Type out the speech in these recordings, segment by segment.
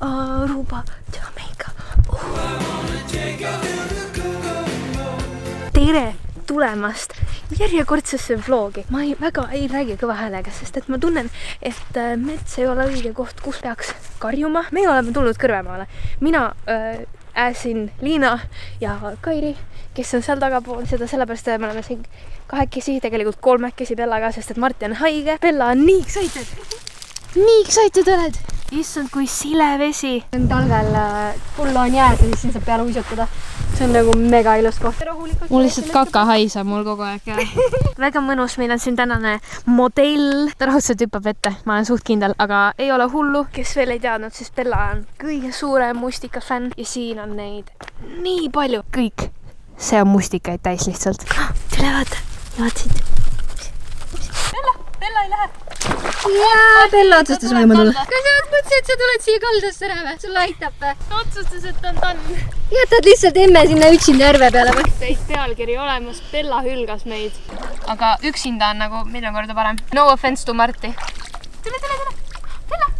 Aruba, Jamaica. Tere tulemast järjekordsesse vlogi. Ma väga ei räägi kõva häälega, sest et ma tunnen, et mets ei ole õige koht, kus peaks karjuma. Me oleme tulnud Kõrvemaale. Mina äsin Liina ja Kairi, kes on seal tagapool, seda sellepärast, et me oleme siin kahekesi, tegelikult kolmekesi Bellaga, sest et Marti on haige. Bella on nii excited. Nii excited oled. Issand, kui sile vesi. Talvel pulla on jääd ja siis siin saab peale uisutada. See on nagu mega ilus koht. Mul lihtsalt kaka haisab mul kogu aeg. Väga mõnus, meil on siin tänane modell. Ta raudselt hüppab ette, ma olen suht kindel, aga ei ole hullu. Kes veel ei teadnud, siis Bella on kõige suurem mustika fänn ja siin on neid nii palju. Kõik. See on mustikaid täis lihtsalt. Tule vaata, vaatasid. Bella ei lähe. Jaa, Bella otsustas võima tulla. Kas sa mõtlesid, et sa tuled siia kaldasse ära või? Sulle aitab või? Otsustas, et on tann. Jätad lihtsalt emme sinna üksinda järve peale või? Teid pealkiri olemas, Bella hülgas meid. Aga üksinda on nagu miljon korda parem. No offense to Marti. Tule. Bella.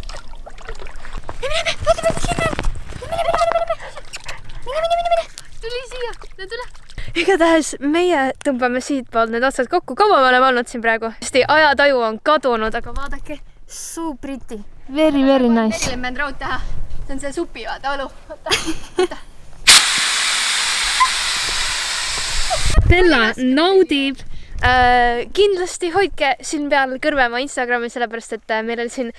Mine. Tuli siia. Tule. Igatahes meie tõmbame siitpoolt need otsad kokku. Kaua me oleme olnud siin praegu? Hästi ajataju on kadunud, aga vaadake. So pretty. Very nice. Merile on raud teha. See on see supi vaata, olu. Oota. Bella naudib. Kindlasti hoidke siin peal Kõrvemaa Instagrami, sellepärast et meil oli siin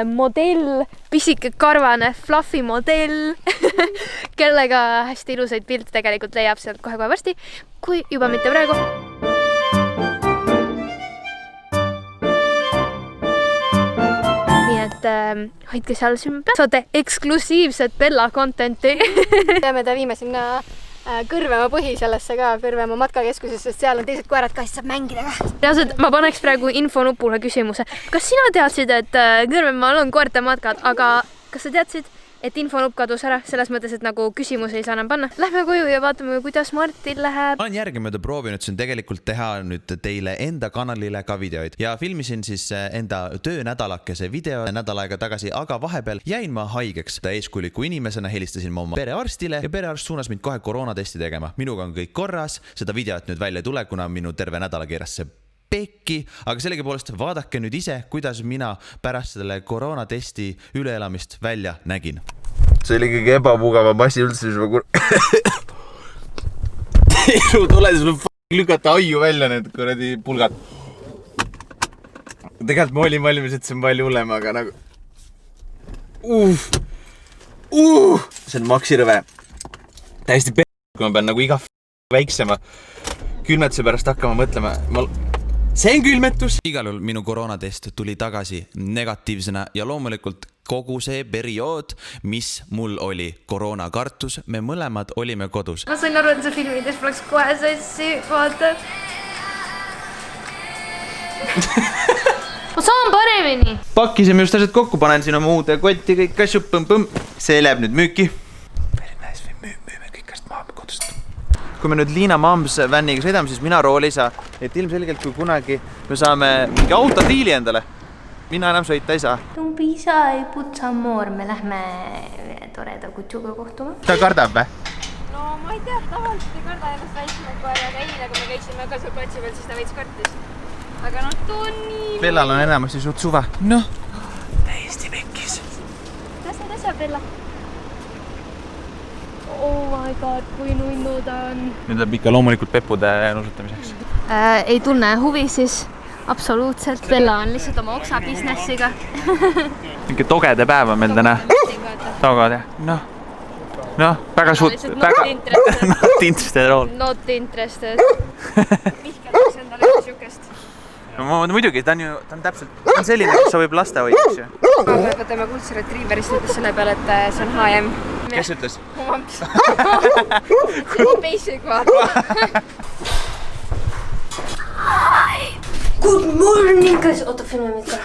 modell, pisike karvane fluffy modell, kellega hästi ilusaid pilte tegelikult leiab sealt kohe varsti, kui juba mitte praegu. Nii et hoidke seal siin peal. Saate eksklusiivset Bella contenti. Me ta viime sinna Kõrvemaa põhi sellesse ka, Kõrvemaa matkakeskuses, sest seal on teised koerad ka, siis saab mängida ka. Reaalselt ma paneks praegu infonupule küsimuse. Kas sina teadsid, et Kõrvemaal on koerte matkad, aga kas sa teadsid, et infonupp kadus ära, selles mõttes, et nagu küsimusi ei saa enam panna? Lähme koju ja vaatame, kuidas Martil läheb. Ma olen järgemööda proovinud siin tegelikult teha nüüd teile enda kanalile ka videoid ja filmisin siis enda töönädalakese video nädal aega tagasi, aga vahepeal jäin ma haigeks. Eeskuuliku inimesena helistasin ma oma perearstile ja perearst suunas mind kohe koroonatesti tegema. Minuga on kõik korras, seda videot nüüd välja ei tule, kuna minu terve nädala keeras see pekki, aga sellegi poolest vaadake nüüd ise, kuidas mina pärast selle koroonatesti üleelamist välja nägin. See oli kõige ebamugavam asi üldse, elu tule, siis lükata aiu välja need kuradi pulgad. Tegelikult ma olin valmis, et see on palju hullem, aga nagu... See on maksirõve. Täiesti kui ma pean nagu iga väiksema külmetuse pärast hakkama mõtlema. See on külmetus. Igal juhul minu koroonatest tuli tagasi negatiivsena ja loomulikult kogu see periood, mis mul oli koroonakartus, me mõlemad olime kodus. Ma sain aru, et see filmides poleks kohe sassi, vaata. Ma saan paremini. Pakkisime just asjad kokku, panen siin oma uude kotti kõik asju, põmm. See läheb nüüd müüki. Müüme kõik asjad maha kodust. Kui me nüüd Liina Mams vänniga sõidame, siis mina rooli ei saa. Et ilmselgelt, kui kunagi me saame mingi autodiili endale, mina enam sõita ei saa. Tumbisa ei putsa moor, me lähme toreda kutsuga kohtuma. Ta kardab või? No ma ei tea, tavaliselt ei karda ennast väiksema koera, aga eile, kui me käisime ka seal platsi peal, siis ta veits kartis. Aga no too on nii... Bellal on enamasti suht suve. Noh, täiesti pekkis. Täsa, Bella. Oh my god, kui nunnu ta on. Nüüd läheb ikka loomulikult peppude nusutamiseks. Ei tunne huvi siis absoluutselt. Bella on lihtsalt oma oksa businessiga. Mingi togede päev on meil täna. Togad, jah. Noh, väga suht... Not interested at all. Not interested. Vihkeldaks endale siukest. No muidugi, ta on täpselt selline, kes sobib laste hoideks ju. Ma võtame Kuldse Retrieverist ütles selle peale, et see on H&M. Kes ütles? Omamps. Basic vaata. Good morning, guys. Oota, filmi meid korra.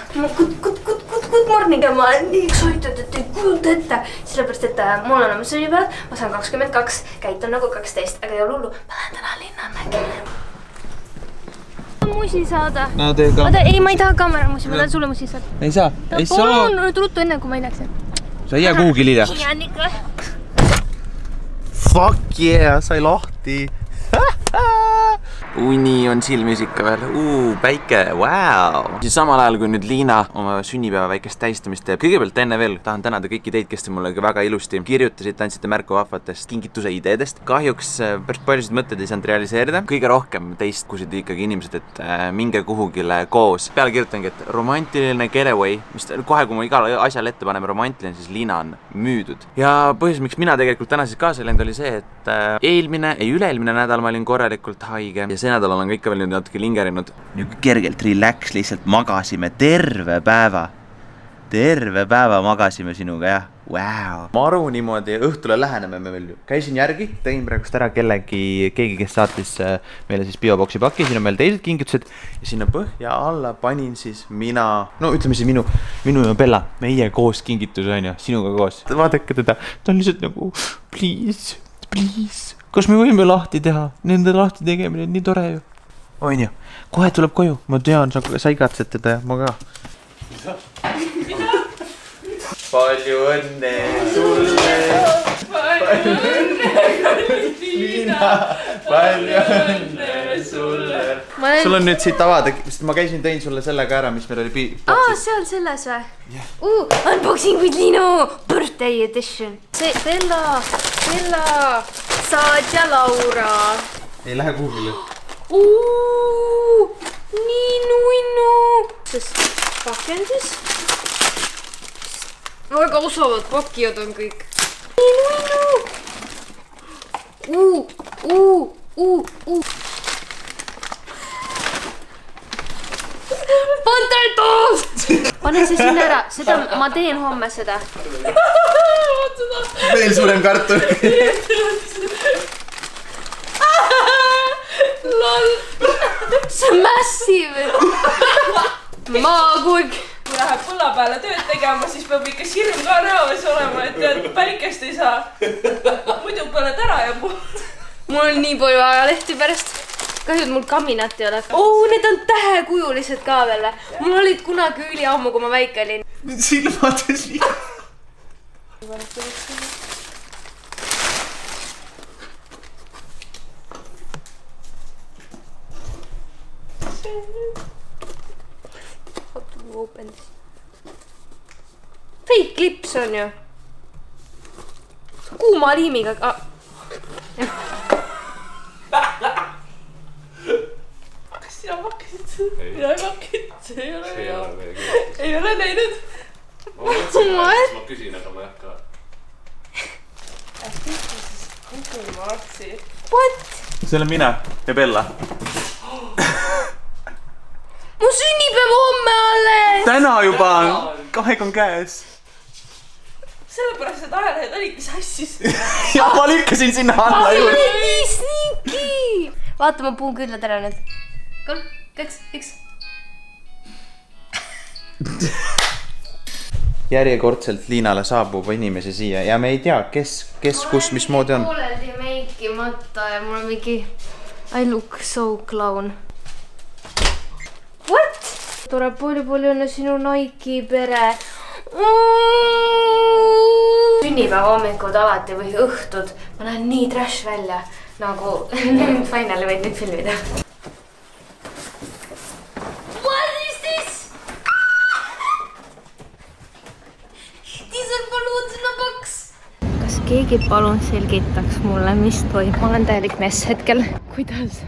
Good morning, ma olen nii excited, et ei kujuta ette. Sellepärast, et mul on oma sünnipäev, ma saan 22, käitun nagu 12, aga ei ole hullu. Ma lähen täna Linnamäge. Musi saada. No tee ka. Oota, ei, ma ei taha kaameramusi, ma tahan sulle musi saada. Ei saa. Palun ruttu enne, kui ma ei läks. sa ei jää kuhugi liljaks. jään ikka. Fuck yeah, sai lahti. Uni on silmis ikka veel, päike, wow. Siis samal ajal, kui nüüd Liina oma sünnipäeva väikest tähistamist teeb. Kõigepealt enne veel tahan tänada kõiki teid, kes te mulle väga ilusti kirjutasite, andsite märku vahvatest kingituse ideedest. Kahjuks päris paljusid mõtted ei saanud realiseerida. Kõige rohkem teist kusid ikkagi inimesed, et minge kuhugile koos. Peale kirjutangi, et romantiline getaway, mis kohe, kui me igal asjal ette paneme romantiline, siis Liina on müüdud. Ja põhjus, miks mina tegelikult täna siis kaasa läinud, oli see, et üle-eelmine nädal ma olin korralikult haige ja see nädal olen ka ikka veel nüüd natuke lingerinud. Nüüd kergelt relax, lihtsalt magasime terve päeva magasime sinuga, jah. Wow. Maru niimoodi õhtule läheneme me veel ju. Käisin järgi, tegin praegust ära keegi, kes saatis meile siis bioboksi paki, siin on meil teised kingitused ja sinna põhja alla panin siis mina, no ütleme siis minu ja Bella, meie koos kingitus on ju, sinuga koos. Vaadake teda, ta on lihtsalt nagu, please, kas me võime lahti teha? Nende lahti tegemine on nii tore ju. On ju, kohe tuleb koju, ma tean, sa igatsed teda ja ma ka. Palju õnne sulle. Palju õnne, Liina. Palju õnne sulle. Sul on nüüd siit avada, sest ma tõin sulle selle ka ära, mis meil oli seal selles või? Unboxing with Liino birthday edition. See Bella, Saad ja Laura. Ei lähe kuhugile. Nii nunnu. Sest pakendis. Väga osavad pakijad on kõik. Nii nunnu. Potato! Pane see sinna ära, seda ma teen homme seda. Veel suurem kartul. Lol. See on massive. Maagug. Kui läheb põlla peale tööd tegema, siis peab ikka sirm ka näoes olema, et päikest ei saa. Muidu põled ära ja mul on nii palju ajalehti pärast. Kahju, et mul kaminat ei ole. Need on tähekujulised ka veel. Mul olid kunagi üliammu, kui ma väike olin. Silmades liiga. Fake klips on ju. Kuuma liimiga. Kas sina pakkisid seda? Mina ei pakkinud, see ei ole hea. Ei ole näinud. Ma küsin, aga ma ei hakka. What? See olen mina ja Bella. Mu sünnipäev homme alles! Täna juba kaheg on käes. Sellepärast, et ajalehed olidki sassis. Ja ma lükkasin sinna alla juurde. Nii sneaky! Vaata, ma puun küllad ära nüüd. 3, 2, 1. Järjekordselt Liinale saabub inimesi siia ja me ei tea, kes kus, mismoodi on. Pooleldi meikimata ja mul on mingi I look so clown. What? Tuleb palju õnne sinu Nike'i pere. Sünnipäeva hommikud alati või õhtud. Ma näen nii trash välja. Nagu nüüd finali võid nüüd filmida. What is this? These are balloons in a box. Kas keegi palun selgitaks mulle, mis toimub? Ma olen täielik mess hetkel. Kuidas?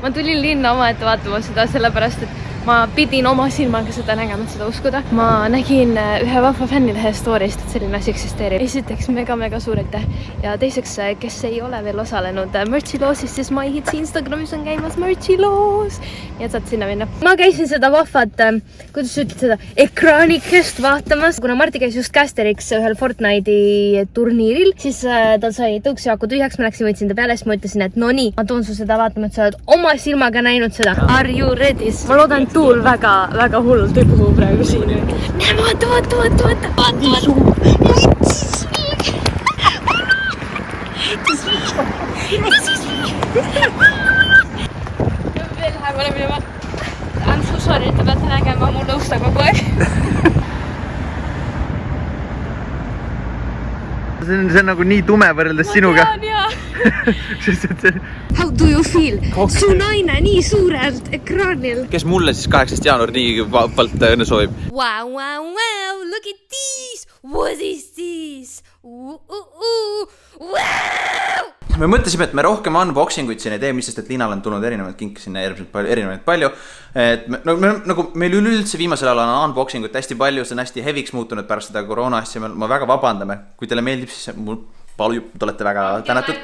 Ma tulin linna omaette vaatama seda sellepärast, et ma pidin oma silmaga seda nägema, et seda uskuda. Ma nägin ühe vahva fännilehe story'st, et selline asi eksisteerib. Esiteks mega suur aitäh ja teiseks, kes ei ole veel osalenud Merchiloosis, siis My Hits Instagramis on käimas Merchiloos. Nii et saad sinna minna. Ma käisin seda vahvat, kuidas ütled seda, ekraanikest vaatamas. Kuna Marti käis just casteriks ühel Fortnite'i turniiril, siis tal sai tõuksiaku tühjaks. Ma läksin, võtsin ta peale, siis ma ütlesin, et no nii, ma toon su seda vaatama, et sa oled oma silmaga näinud seda. Are you ready? Ma loodan, tuul väga hullult ei puhu praegu siin. Näe, vaata. Veel lähemale minema. I'm so sorry, et te peate nägema mu nõusta kogu aeg. see on nagu nii tume võrreldes sinuga. How do you feel? Su naine nii suurelt ekraanil. Kes mulle siis 18. jaanuar nii vabalt õnne soovib? Wow, wow, wow, look at this. What is this? Wow! Me mõtlesime, et me rohkem unboxinguid siin ei tee, mis sest, et Liinal on tulnud erinevaid kinke sinna erinevaid palju. Et meil üleüldse viimasel ajal on unboxingut hästi palju, see on hästi heviks muutunud pärast seda koroona asja. Ma väga vabandame, kui teile meeldib, siis mul palju, te olete väga tänatud.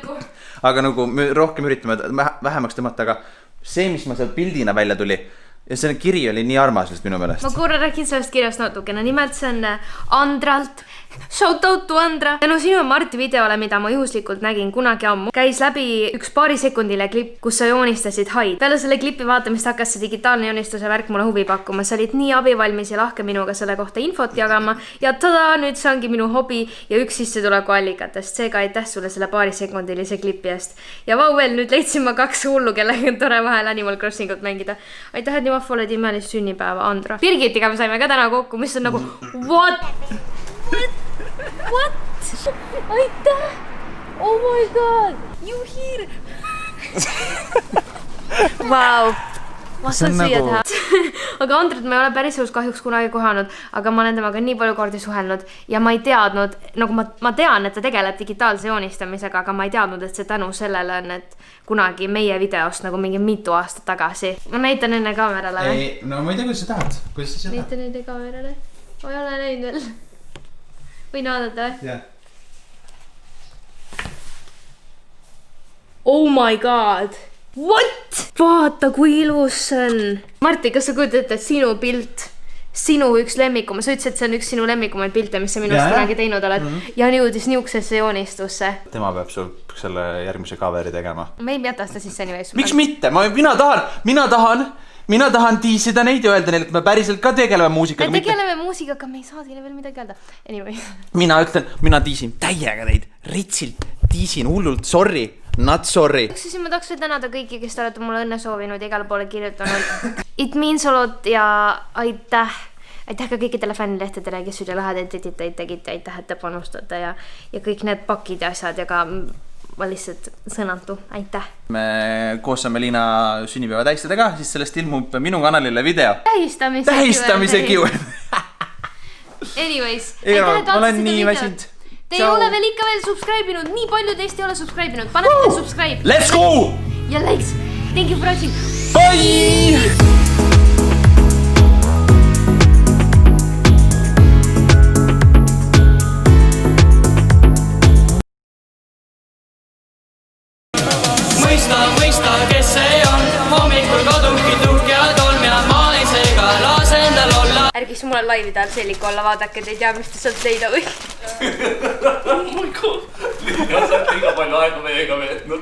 Aga nagu me rohkem üritame vähemaks tõmmata, aga see, mis ma seal pildina välja tuli, ja see kiri oli nii armas vist minu meelest. Ma korra räägin sellest kirjast natukene, nimelt see on Andralt. Shout out to Andra. Tänu sinu ja Marti videole, mida ma juhuslikult nägin kunagi ammu, käis läbi üks paarisekundile klipp, kus sa joonistasid haid. Peale selle klipi vaatamist hakkas see digitaalne joonistuse värk mulle huvi pakkuma. Sa olid nii abivalmis ja lahke minuga selle kohta infot jagama. Ja tada, nüüd see ongi minu hobi ja üks sissetuleku allikatest. Seega aitäh sulle selle paarisekundilise klipi eest. Ja vau veel, nüüd leidsin ma 2 hullu, kellega on tore vahel Animal Crossingut mängida. Aitäh, et nii vahva oled imelist sünnipäeva, Andra. Birgitiga me saime ka täna kokku, mis on nagu what? Aitäh! Oh my god! You here! Vau! Ma saan süüa teha. Aga Andret ma ei ole päris elus kahjuks kunagi kohanud, aga ma olen temaga nii palju kordi suhelnud ja ma ei teadnud, nagu ma tean, et ta tegeleb digitaalse joonistamisega, aga ma ei teadnud, et see tänu sellele on, et kunagi meie videost nagu mingi mitu aastat tagasi. Ma näitan enne kaamerale. Ei, no ma ei tea, kuidas sa tahad. Kuidas sa seda? Näitan enne kaamerale. Ma ei ole näinud veel. Võin vaadata või? Jah. Oh my god! What? Vaata, kui ilus see on. Marti, kas sa kujutad, et sinu pilt, sinu üks lemmikuma, sa ütlesid, et see on üks sinu lemmikumaid pilte, mis sa minust kunagi teinud oled ja jõudis niuksesse joonistusse. Tema peab sul selle järgmise kaveri tegema. Me ei jäta seda sisse nii vees. Miks mitte? Mina tahan tiisida neid ja öelda neile, et me päriselt ka tegeleme muusikaga. Me tegeleme muusikaga, me ei saa teile veel midagi öelda. Anyway. Mina tiisin täiega neid, ritsilt tiisin hullult, sorry, not sorry. Siis ma tahaks veel tänada kõiki, kes te olete mulle õnne soovinud ja igale poole kirjutanud. It means a lot ja aitäh. Aitäh ka kõikidele fännilehtedele, kes üle lahedad tegite, aitäh, et te panustate ja kõik need pakid ja asjad ja ka ma lihtsalt sõnatu, aitäh. Me koos saame Liina sünnipäeva tähistada ka, siis sellest ilmub minu kanalile video. Tähistamise Q&A. Anyways, ma olen nii väsinud. Te ei ole veel ikka veel subscribe'inud, nii palju teist ei ole subscribe'inud. Pane subscribe. Let's go! Ja likes. Thank you for watching. Bye! Mõista, kes see on, hommikul koduki tuhk ja tolm ja ma ei seega lase endal olla. Ärgis mulle laivide all sellik olla, vaadake, te ei tea, mis te sealt leida või? Oh my god, Liina, sa oled liiga palju aega meiega veetnud.